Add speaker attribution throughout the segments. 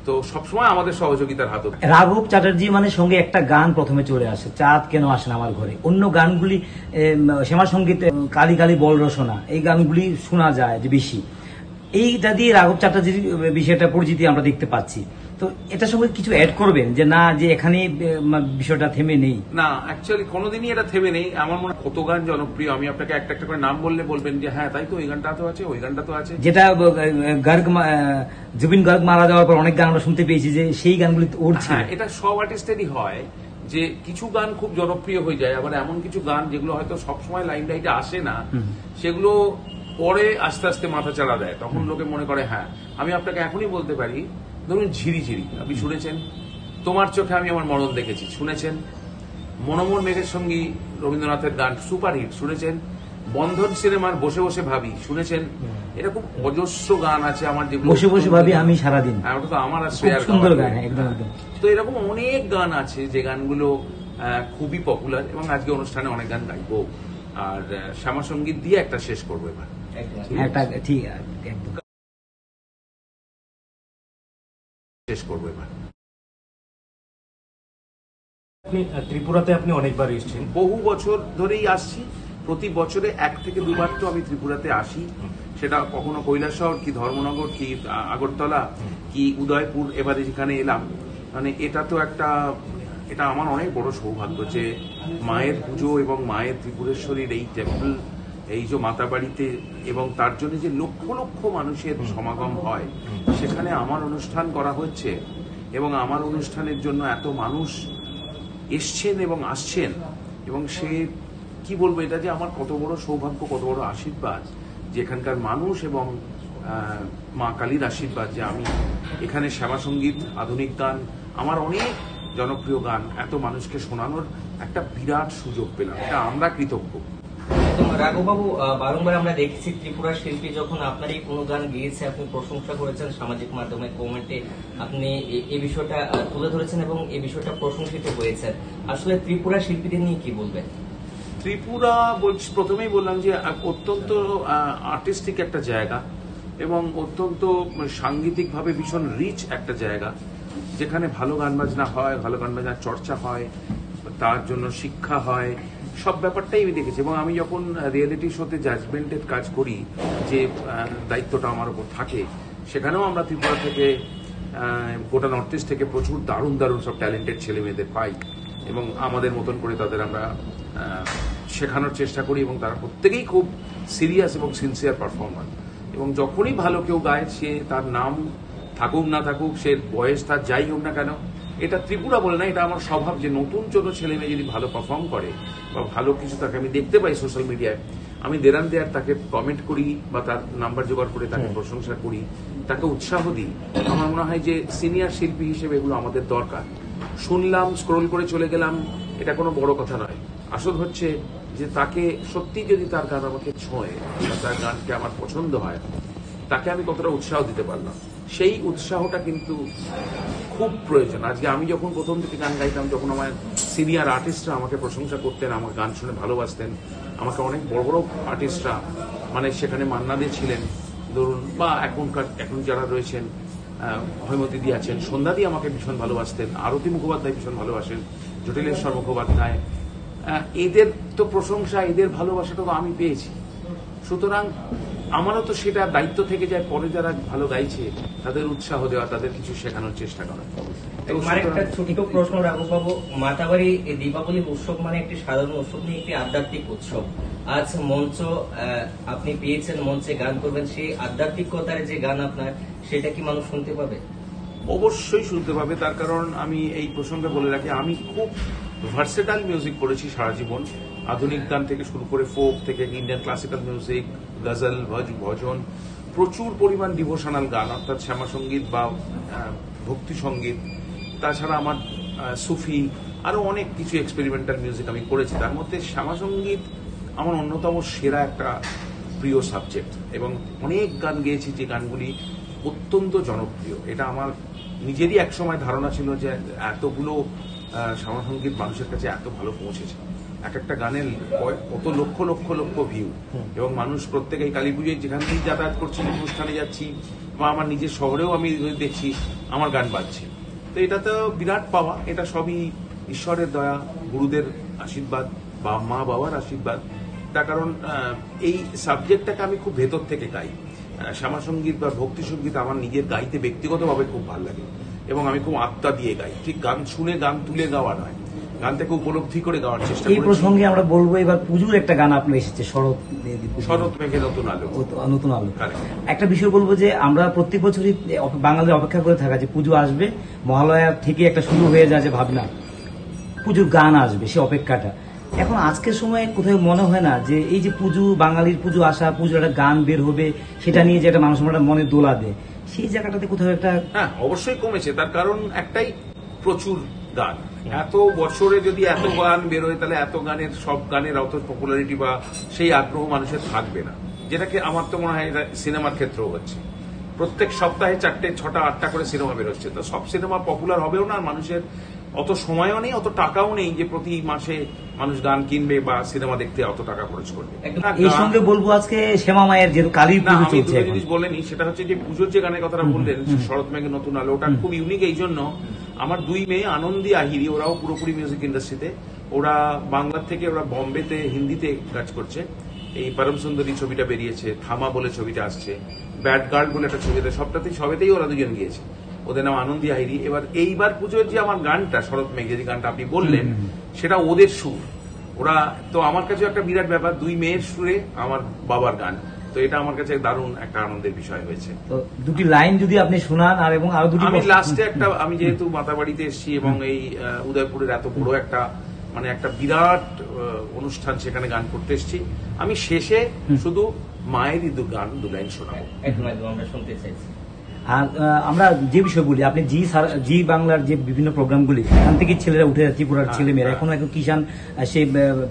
Speaker 1: তো সবসময় আমাদের সহযোগিতার হাত।
Speaker 2: রাঘব চ্যাটার্জি মানে সঙ্গে একটা গান প্রথমে চলে আসে, চাঁদ কেন আসে না আমার ঘরে। অন্য গানগুলি শ্যামা সঙ্গীত, কালি কালি বল রসনা, এই গানগুলি শোনা যায় যে বেশি। এইটা দিয়ে রাঘব চ্যাটার্জির বিষয়টা পরিচিতি আমরা দেখতে পাচ্ছি। তো এটার সঙ্গে কিছু অ্যাড করবেন যে না, যে এখানে বিষয়টা থেমে নেই?
Speaker 1: না, অ্যাকচুয়ালি কোনোদিনই এটা থেমে নেই। আমার মনে হয় কত গান জনপ্রিয়, আমি আপনাকে একটা একটা করে নাম বললে বলবেন যে হ্যাঁ তাই তো, এই গানটা তো আছে, ওই গানটা তো আছে।
Speaker 2: যেটা গার্গ, জুবিন গার্গ মারা যাওয়ার পর অনেক গান আমরা শুনতে পেয়েছি যে সেই গানগুলি ওর ছিল।
Speaker 1: এটা সব আর্টিস্টেরই হয় যে কিছু গান খুব জনপ্রিয় হয়ে যায়, আবার এমন কিছু গান যেগুলো হয়তো সবসময় লাইমলাইটে আসে না, সেগুলো পরে আস্তে আস্তে মাথা চাড়া দেয়, তখন লোকে মনে করে হ্যাঁ। আমি আপনাকে এখনই বলতে পারি, ধরুন ঝিরিঝিরি আপনি শুনেছেন, তোমার চোখে আমি আমার মরণ দেখেছি শুনেছেন, মনোমর মেঘের সঙ্গী রবীন্দ্রনাথের গান সুপারহিট শুনেছেন, বন্ধন সিনেমার বসে বসে ভাবি শুনেছেন। এরকম অজস্র গান আছে আমার, যেগুলো
Speaker 2: বসে বসে ভাবি আমি সারাদিন,
Speaker 1: ওটা তো আমার আর শ্রেয়ার
Speaker 2: সুন্দর গান, একদম একদম।
Speaker 1: তো এরকম অনেক গান আছে যে গানগুলো খুবই পপুলার, এবং আজকে অনুষ্ঠানে অনেক গান গাইবো। আর শ্যামা সঙ্গীত দিয়ে একটা শেষ করবো এবার,
Speaker 2: ঠিক একদম
Speaker 1: শেষ করবো এবার।
Speaker 3: ত্রিপুরাতে আপনি অনেকবার এসেছেন,
Speaker 1: বহু বছর ধরেই আসছি, প্রতি বছরে 1 থেকে 2 বার তো আমি ত্রিপুরাতে আসি। সেটা কখনো কৈলাসহর, কি ধর্মনগর, কি আগরতলা, কি উদয়পুর, এবারে যেখানে এলাম, মানে এটা তো এটা আমার অনেক বড় সৌভাগ্য যে মায়ের পুজো এবং মায়ের ত্রিপুরেশ্বরীর এই টেম্পল, এই যে মাতাবাড়িতে, এবং তার জন্য যে লক্ষ লক্ষ মানুষের সমাগম হয়, সেখানে আমার অনুষ্ঠান করা হচ্ছে, এবং আমার অনুষ্ঠানের জন্য এত মানুষ এসছেন এবং আসছেন, এবং সে কি বলবো, এটা যে আমার কত বড় সৌভাগ্য, কত বড় আশীর্বাদ যে এখানকার মানুষ এবং মা কালীর আশীর্বাদ যে আমি এখানে শ্যামা সঙ্গীত, আধুনিক গান, আমার অনেক জনপ্রিয় গান এত মানুষকে শোনানোর একটা বিরাট সুযোগ পেলাম। এটা আমরা কৃতজ্ঞ।
Speaker 4: রাঘববাবু, বারংবার আমরা দেখেছি ত্রিপুরার শিল্পী যখন আপনারই কোনো গান গেয়েছে আপনি প্রশংসা করেছেন, সামাজিক মাধ্যমে কমেন্টে আপনি এই বিষয়টা তুলে ধরেছেন এবং এই বিষয়টা প্রশংসিত হয়েছে। আসলে ত্রিপুরা শিল্পীদের নিয়ে কি বলবেন?
Speaker 1: ত্রিপুরা বলছি, প্রথমেই বললাম যে অত্যন্ত আর্টিস্টিক একটা জায়গা, এবং অত্যন্ত সাংগীতিকভাবে ভীষণ রিচ একটা জায়গা, যেখানে ভালো গান বাজনা হয়, ভালো গান বাজনার চর্চা হয়, তার জন্য শিক্ষা হয়, সব ব্যাপারটাই আমি দেখেছি। এবং আমি যখন রিয়েলিটি শোতে জাজমেন্টের কাজ করি, যে দায়িত্বটা আমার উপর থাকে, সেখানেও আমরা ত্রিপুরা থেকে, গোটা নর্থ ইস্ট থেকে প্রচুর দারুণ দারুণ সব ট্যালেন্টেড ছেলে মেয়েদের পাই, এবং আমাদের মতন করে তাদের আমরা শেখানোর চেষ্টা করি, এবং তারা প্রত্যেকেই খুব সিরিয়াস এবং সিনসিয়ার পারফর্মার। এবং যখনই ভালো কেউ গায়, সে তার নাম থাকুক না থাকুক, সে বয়স তার যাই হোক না কেন, এটা ত্রিপুরা বলে না, এটা আমার স্বভাব যে নতুন ছোট ছেলে মেয়ে যদি ভালো পারফর্ম করে বা ভালো কিছু তাকে আমি দেখতে পাই সোশ্যাল মিডিয়ায়, আমি দেরান দেয়ার তাকে কমেন্ট করি বা তার নাম্বার জোগাড় করে তাকে প্রশংসা করি, তাকে উৎসাহ দিই। আমার মনে হয় যে সিনিয়র শিল্পী হিসেবে এগুলো আমাদের দরকার। শুনলাম, স্ক্রোল করে চলে গেলাম, এটা কোনো বড় কথা নয়। আসল হচ্ছে যে তাকে সত্যি যদি তার গান আমাকে ছোঁয় বা তার গানকে আমার পছন্দ হয়, তাকে আমি কতটা উৎসাহ দিতে পারলাম, সেই উৎসাহটা কিন্তু খুব প্রয়োজন। আজকে আমি যখন প্রথম থেকে গান গাইতাম, যখন আমার সিনিয়র আর্টিস্টরা আমাকে প্রশংসা করতেন, আমার গান শুনে ভালোবাসতেন, আমাকে অনেক বড় বড় আর্টিস্টরা, মানে সেখানে মান্না দে ছিলেন ধরুন, বা এখন যারা রয়েছেন, হৈমতী দি আছেন, সন্ধ্যা দি আমাকে ভীষণ ভালোবাসতেন, আরতি মুখোপাধ্যায় ভীষণ ভালোবাসেন, জটিলেশ্বর মুখোপাধ্যায়, এদের তো প্রশংসা, এদের ভালোবাসাটা তো আমি পেয়েছি। সুতরাং আমারও তো সেটা দায়িত্ব থেকে যায়, পরে যারা ভালো গাইছে তাদের উৎসাহ দেওয়া, তাদের কিছু শেখানোর চেষ্টা করা।
Speaker 4: একটা ছোট্ট প্রশ্ন রাঘববাবু, মাতাবাড়ি দীপাবলি উৎসব মানে একটি সাধারণ উৎসব নিয়ে একটি আধ্যাত্মিক উৎসব। আজ মঞ্চ আপনি পেয়েছেন, মঞ্চে গান করবেন, সেই আধ্যাত্মিকতার যে গান আপনার, সেটা কি মানুষ শুনতে পাবে?
Speaker 1: অবশ্যই শুনতে পাবে। তার কারণ আমি এই প্রসঙ্গে বলে রাখি, আমি খুব ভার্সেটাইল মিউজিক করেছি সারা জীবন, আধুনিক গান থেকে শুরু করে ফোক থেকে ইন্ডিয়ান ক্লাসিক্যাল মিউজিক, গজল, ভজন, প্রচুর পরিমাণ ডিভোশনাল গান অর্থাৎ শ্যামা সঙ্গীত বা ভক্তি সঙ্গীত, তাছাড়া আমার সুফি, আরো অনেক কিছু এক্সপেরিমেন্টাল মিউজিক আমি করেছি। তার মধ্যে শ্যামা সঙ্গীত আমার অন্যতম সেরা একটা প্রিয় সাবজেক্ট, এবং অনেক গান গেয়েছি যে গানগুলি অত্যন্ত জনপ্রিয়। এটা আমার নিজেরই একসময় ধারণা ছিল যে এতগুলো শ্যামা সঙ্গীত মানুষের কাছে এত ভালো পৌঁছেছে, এক একটা গানের কত লক্ষ লক্ষ লক্ষ ভিউ, এবং মানুষ প্রত্যেকে এই কালী পুজোয় যেখান থেকেই যাতায়াত করছি, অনুষ্ঠানে যাচ্ছি বা আমার নিজের শহরেও আমি দেখছি আমার গান বাজছে। তো এটা তো বিরাট পাওয়া, এটা সবই ঈশ্বরের দয়া, গুরুদের আশীর্বাদ বা মা বাবার আশীর্বাদ। তার কারণ এই সাবজেক্টটাকে আমি খুব ভেতর থেকে গাই। শ্যামা সঙ্গীত বা ভক্তি সঙ্গীত আমার নিজের গাইতে ব্যক্তিগতভাবে খুব ভালো লাগে, এবং আমি খুব আত্মা দিয়ে গাই। ঠিক গান শুনে গান তুলে গাওয়া নয়, গানটাকে উপলব্ধি করে গাওয়ার চেষ্টা
Speaker 2: এই
Speaker 1: করি।
Speaker 2: প্রসঙ্গে আমরা বলবো এবার পুজোর একটা গান আপনার এসেছে,
Speaker 1: শরৎ মেঘে নতুন আলো।
Speaker 2: নতুন আলো।
Speaker 1: Correct.
Speaker 2: একটা বিষয় বলবো যে আমরা প্রত্যেক বছরই বাঙালির অপেক্ষা করে থাকা যে পুজো আসবে, মহালয়া থেকে একটা শুরু হয়ে যায় যে ভাবনা পুজোর গান আসবে, সে অপেক্ষাটা। এখন আজকের সময় কোথাও মনে হয় না যে এই যে পুজো, বাঙালির পুজো আসা, পুজোর একটা গান বের হবে, সেটা নিয়ে যে একটা মানুষ মনে দোলা দেয়, সেই জায়গাটাতে কোথাও একটা
Speaker 1: হ্যাঁ, অবশ্যই কমেছে। তার কারণ একটাই, প্রচুর গান। এত বছরে যদি এত গান বেরোয়, তাহলে এত গানের, সব গানের অত পপুলারিটি বা সেই আগ্রহ মানুষের থাকবে না, যেটাকে আমার তো মনে হয় সিনেমার ক্ষেত্রেও হচ্ছে। প্রত্যেক সপ্তাহে 4টে 6টা 8টা করে সিনেমা বেরোচ্ছে, তো সব সিনেমা পপুলার হবেও না, আর মানুষের অত সময়ও নেই, অত টাকাও নেই যে প্রতি মাসে মানুষ গান কিনবে বা সিনেমা দেখতে অত টাকা খরচ করবে।
Speaker 2: এই সঙ্গে বলবো আজকে শ্যামা মায়ের যেহেতু কালীর
Speaker 1: না,
Speaker 2: পুজো
Speaker 1: আমি
Speaker 2: চলছে
Speaker 1: দুটো
Speaker 2: এখন।
Speaker 1: জিনিস বলেনি, সেটা হচ্ছে যে পুজোর যে গানের কথাটা বললেন, শরৎ মেঘে নতুন আলো, ওটা খুব ইউনিক। এই জন্য আমার দুই মেয়ে আনন্দী আহিরি, ওরাও পুরোপুরি মিউজিক ইন্ডাস্ট্রিতে, ওরা বাংলার থেকে ওরা বম্বেতে হিন্দিতে কাজ করছে। এই পরম সুন্দরী ছবিটা বেরিয়েছে, থামা বলে ছবিটা আসছে, ব্যাড গার্ল বলে একটা ছবিতে, সবেতেই ওরা দুজন গিয়েছে। ওদের নাম আনন্দী আহিরি। এবার এইবার পুজোর যে আমার গানটা শরৎ মেঘে, যে গানটা আপনি বললেন, সেটা ওদের সুর। ওরা তো আমার কাছে একটা বিরাট ব্যাপার, দুই মেয়ের সুরে আমার বাবার গান, তো এটা আমার কাছে দারুণ একটা আনন্দের বিষয় হয়েছে।
Speaker 2: তো দুটি লাইন যদি আপনি শোনান, আর এবং আরো দুটি
Speaker 1: আমি লাস্টে একটা, আমি যেহেতু মাতাবাড়িতে এসেছি এবং এই উদয়পুরের এত বড় একটা মানে একটা বিরাট অনুষ্ঠান, সেখানে গান করতে এসেছি, আমি শেষে শুধু মায়েরই গান 2 লাইন শোনাবো।
Speaker 4: একদম আমরা শুনতে চাইছি।
Speaker 2: আর আমরা যে বিষয় বলি, আপনি জি বাংলার যে বিভিন্ন প্রোগ্রামগুলি, এখান থেকে ছেলেরা উঠে যাচ্ছে, ত্রিপুরার ছেলে মেয়েরা এখন একজন কিষান সেই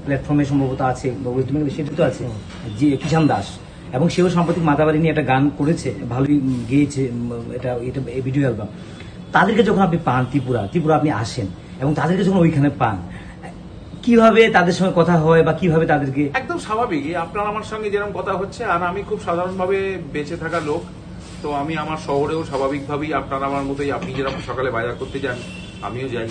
Speaker 2: প্ল্যাটফর্মে সম্ভবত আছে, ওয়েস্ট বেঙ্গল সেটা তো আছে, যে কিষান দাস, এবং সেও সাম্প্রতিক মাতাবাড়ি নিয়ে একটা গান করেছে, ভালোই গেয়েছে, এটা ভিডিও অ্যালবাম। তাদেরকে যখন আপনি পান, ত্রিপুরা আপনি আসেন এবং তাদেরকে যখন ওইখানে পান, কিভাবে তাদের সঙ্গে কথা হয় বা কিভাবে তাদেরকে?
Speaker 1: একদম স্বাভাবিক, আপনার আমার সঙ্গে যেরকম কথা হচ্ছে, আর আমি খুব সাধারণভাবে বেঁচে থাকা লোক, তো আমি আমার শহরেও স্বাভাবিকভাবেই আপনার আমার মতোই, আপনি যেরকম সকালে বাজার করতে যান আমিও যাই,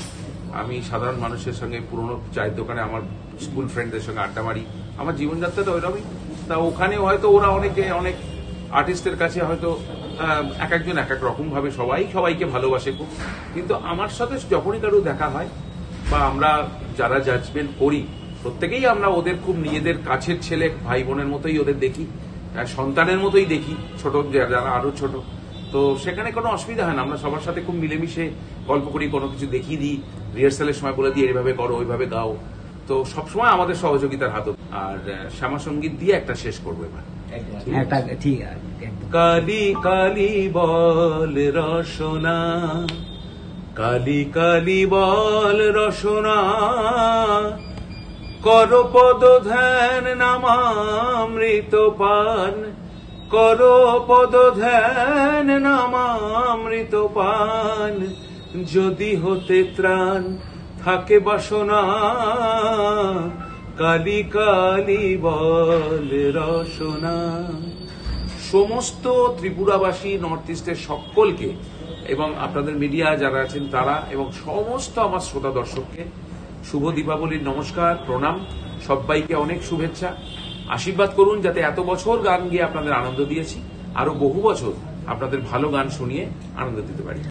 Speaker 1: আমি সাধারণ মানুষের সঙ্গে পুরোনো চায়ের দোকানে আমার স্কুল ফ্রেন্ডদের সঙ্গে আড্ডা মারি, আমার জীবনযাত্রা তো ওইরকমই। তা ওখানে হয়তো ওরা অনেক আর্টিস্টের কাছে হয়তো এক একজন এক এক রকম ভাবে সবাইকে ভালোবাসে খুব, কিন্তু আমার সাথে যখনই কারো দেখা হয় বা আমরা যারা জাজমেন্ট করি, প্রত্যেকেই আমরা ওদের খুব নিজেদের কাছের ছেলে ভাই বোনের মতোই ওদের দেখি, সন্তানের মতোই দেখি, ছোট যারা আরো ছোট, তো সেখানে কোনো অসুবিধা হয় না। আমরা সবার সাথে খুব মিলেমিশে গল্প করি, কোনো কিছু দেখিয়ে দিই, রিহার্সালের সময় বলে দিই এইভাবে করো, ওইভাবে গাও, তো সবসময় আমাদের সহযোগিতার হাত। আর শ্যামা সঙ্গীত দিয়ে একটা শেষ করবো এবার।
Speaker 2: ঠিক আছে।
Speaker 1: কালি কালি বল রসনা, কালি কালি বল রসনা, কর পদ ধ্যান নামামৃত পান, কর পদ ধ্যান নামামৃত পান, যদি হতে ত্রাণ থাকে বাসনা, কালি কালি বল রসনা। সমস্ত ত্রিপুরাবাসী, নর্থ ইস্টের সকলকে এবং আপনাদের মিডিয়া যারা আছেন তারা এবং সমস্ত আমার শ্রোতা দর্শককে শুভ দীপাবলির নমস্কার, প্রণাম। সবাইকে অনেক শুভেচ্ছা, আশীর্বাদ করুন যাতে এত বছর গান গিয়ে আপনাদের আনন্দ দিয়েছি, আরো বহু বছর আপনাদের ভালো গান শুনিয়ে আনন্দ দিতে পারি।